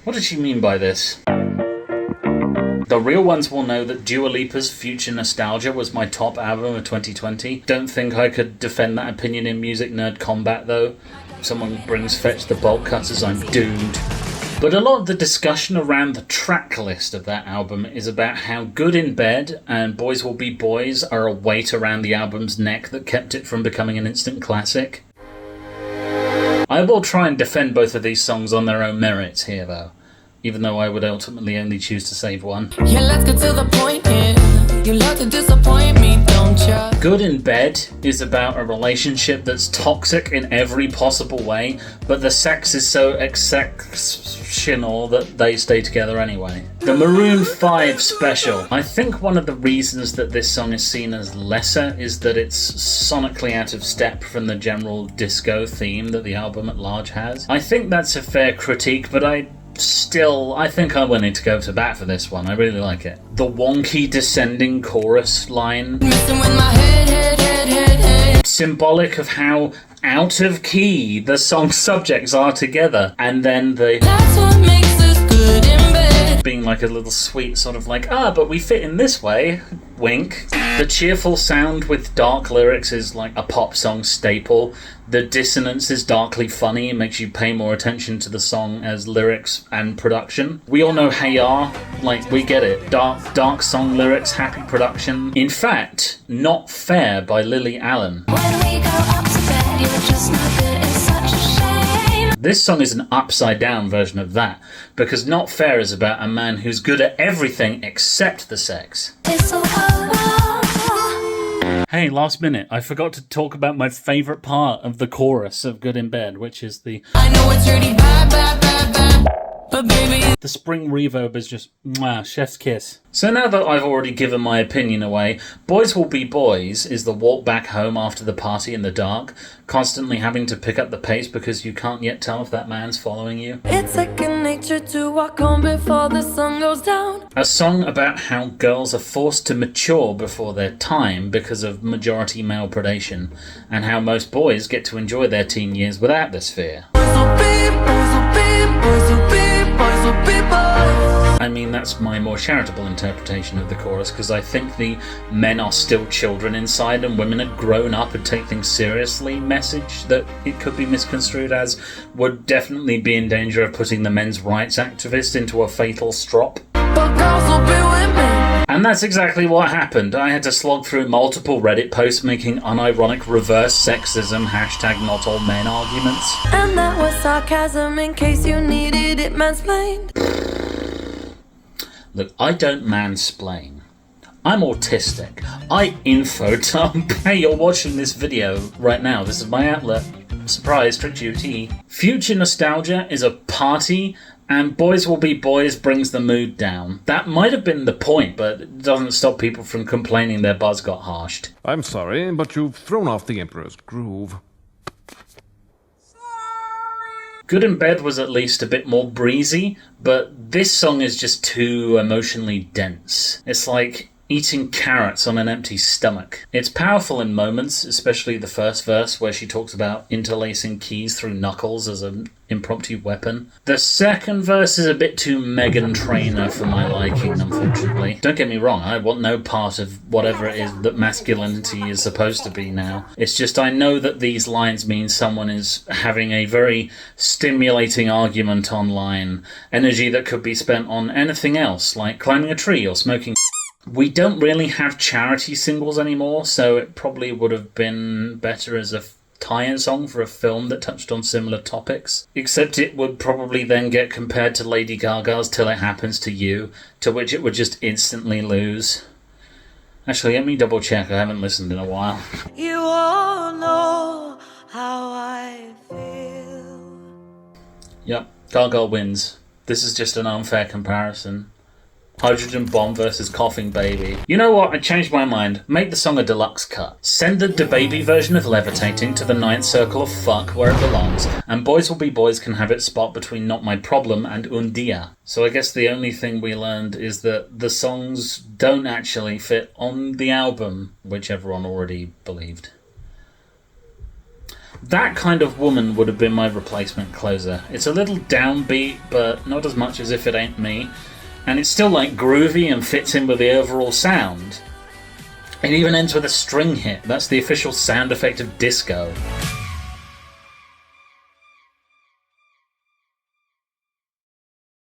What did she mean by this? The real ones will know that Dua Lipa's Future Nostalgia was my top album of 2020. Don't think I could defend that opinion in Music Nerd Combat, though. If someone brings Fetch the Bolt Cutters, I'm doomed. But a lot of the discussion around the track list of that album is about how Good in Bed and Boys Will Be Boys are a weight around the album's neck that kept it from becoming an instant classic. I will try and defend both of these songs on their own merits here, though, even though I would ultimately only choose to save one. Yeah, let's get to the point, yeah. You love to disappoint me, don't you? Good in Bed is about a relationship that's toxic in every possible way, but the sex is so exceptional that they stay together anyway. The Maroon 5 special. I think one of the reasons that this song is seen as lesser is that it's sonically out of step from the general disco theme that the album at large has. I think that's a fair critique, but I think I'm willing to go to bat for this one. I really like it. The wonky descending chorus line. Symbolic of how out of key the song's subjects are together. And then that's what makes us good in bed. Being like a little sweet sort of like, but we fit in this way. Wink. The cheerful sound with dark lyrics is like a pop song staple. The dissonance is darkly funny and makes you pay more attention to the song as lyrics and production. We all know Hey Ya, like we get it. Dark song lyrics, happy production. In fact, Not Fair by Lily Allen. When we go up to bed, you're just not good, it's such a shame. This song is an upside down version of that, because Not Fair is about a man who's good at everything except the sex. It's so Hey, last minute, I forgot to talk about my favourite part of the chorus of Good in Bed, which is the I know it's really bad, but baby. The spring reverb is just, chef's kiss. So now that I've already given my opinion away, Boys Will Be Boys is the walk back home after the party in the dark, constantly having to pick up the pace because you can't yet tell if that man's following you. It's second nature to walk home before the sun goes down. A song about how girls are forced to mature before their time because of majority male predation, and how most boys get to enjoy their teen years without this fear. I mean, that's my more charitable interpretation of the chorus, because I think the men are still children inside and women are grown up and take things seriously message that it could be misconstrued as would definitely be in danger of putting the men's rights activists into a fatal strop. But girls will be with me. And that's exactly what happened. I had to slog through multiple Reddit posts making unironic reverse sexism #NotAllMen arguments. And that was sarcasm in case you needed it mansplained. Look, I don't mansplain. I'm autistic. I info-dump. Hey, you're watching this video right now. This is my outlet. Surprise, tricked you, T. Future Nostalgia is a party, and Boys Will Be Boys brings the mood down. That might have been the point, but it doesn't stop people from complaining their buzz got harshed. I'm sorry, but you've thrown off the Emperor's groove. Good in Bed was at least a bit more breezy, but this song is just too emotionally dense. It's like eating carrots on an empty stomach. It's powerful in moments, especially the first verse where she talks about interlacing keys through knuckles as an impromptu weapon. The second verse is a bit too Meghan Trainor for my liking, unfortunately. Don't get me wrong, I want no part of whatever it is that masculinity is supposed to be now. It's just I know that these lines mean someone is having a very stimulating argument online, energy that could be spent on anything else, like climbing a tree or smoking. We don't really have charity singles anymore, so it probably would have been better as a tie-in song for a film that touched on similar topics. Except it would probably then get compared to Lady Gaga's Till It Happens to You, to which it would just instantly lose. Actually, let me double check, I haven't listened in a while. You all know how I feel. Yep, Gaga wins. This is just an unfair comparison. Hydrogen Bomb versus Coughing Baby. You know what? I changed my mind. Make the song a deluxe cut. Send the DaBaby version of Levitating to the ninth circle of fuck where it belongs, and Boys Will Be Boys can have its spot between Not My Problem and Un Dia. So I guess the only thing we learned is that the songs don't actually fit on the album, which everyone already believed. That kind of woman would have been my replacement closer. It's a little downbeat, but not as much as If It Ain't Me, and it's still like groovy and fits in with the overall sound. It even ends with a string hit. That's the official sound effect of disco.